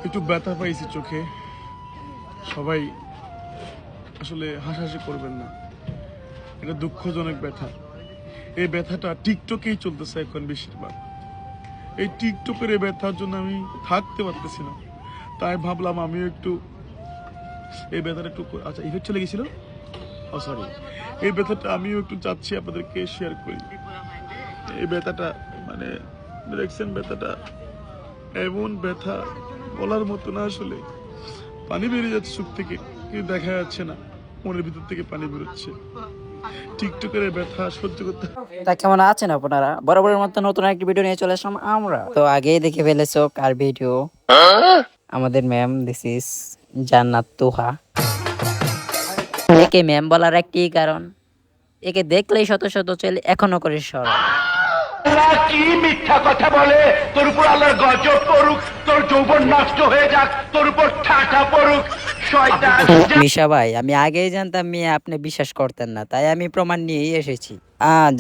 একটু ব্যথা পাইছি চোখে। সবাই আসলে হাসাহাসি করবেন না, এটা দুঃখজনক ব্যথা। এই ব্যথাটা টিকটকেই চলতেছে এখন বেশিরভাগ। এই টিকটকের এই ব্যথার জন্য আমি থাকতে পারতেছি না, তাই ভাবলাম আমিও একটু এই ব্যথাটা একটু আচ্ছা ইফেক্ট চলে গেছিল, ও সরি, এই ব্যথাটা আমিও একটু চাচ্ছি আপনাদেরকে শেয়ার করি। এই ব্যথাটা মানে দেখছেন, ব্যথাটা এমন ব্যথা বলার মতো না, আসলে পানি বেরিয়ে যাচ্ছে চোখ থেকে, কিন্তু দেখা যাচ্ছে না, মনের ভিতর থেকে পানি বেরোচ্ছে। টিকটকের এই ব্যথা সহ্য করতে। তা কেমন আছেন আপনারা? বরাবরের মতো নতুন একটি ভিডিও নিয়ে চলে আসলাম আমরা। তো আগেই দেখে ফেলেছো কার ভিডিও, আমাদের ম্যাম। দিস ইজ জান্নাত তুহা। একে ম্যাম বলার একটি কারণ, একে দেখলেই শত শত ছেলে এখনো করে স্মরণ। আল্লাহ কি মিথ্যা কথা বলে, তোর উপর আল্লাহর গজব পড়ুক, তোর যৌবন নষ্ট হয়ে যাক, তোর উপর ঠাটা পড়ুক শয়তান। মিশা ভাই, আমি আগেই জানতাম মেয়ে আপনি বিশ্বাস করতেন না, তাই আমি প্রমাণ নিয়েই এসেছি।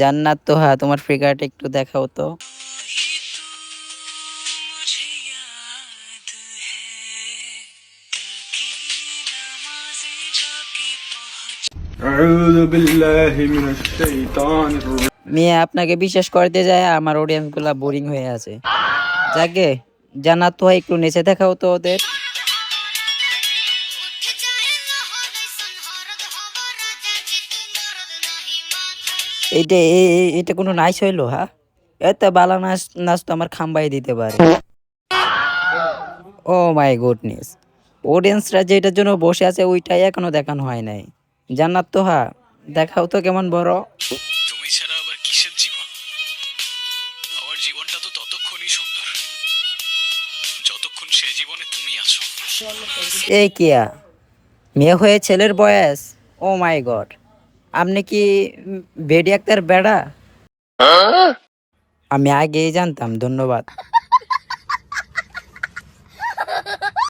জান্নাত তোহা, তোমার ফিগারটা একটু দেখাও তো। মেয়ে আপনাকে বিশ্বাস করতে যায়, আমার অডিয়েন্স গুলা বোরিং হয়ে আছে। যাকে জান্নাত তোহা, একটু নেচে দেখাও তো ওদের। এটা কোনো নাচ হইলো? হ্যাঁ, এত বালা নাচ নাচ তো আমার খাম্বাই দিতে পারে। ও মাই গুডনেস, অডিয়েন্সরা যেটার জন্য বসে আছে ওইটাই এখনো দেখানো হয় নাই। জান্নাত তোহা, দেখাও তো কেমন বড়। তুমি ছাড়া আবার কিসের জীবন? আমার জীবনটা তো ততক্ষণই সুন্দর যতক্ষণ সে জীবনে তুমি আছো। এই কিয়া, মেয়ে হয়ে ছেলের বয়স? ও মাই গড, আপনি কি বেডি আক্তার বেড়া? আমি আগেই জানতাম, ধন্যবাদ।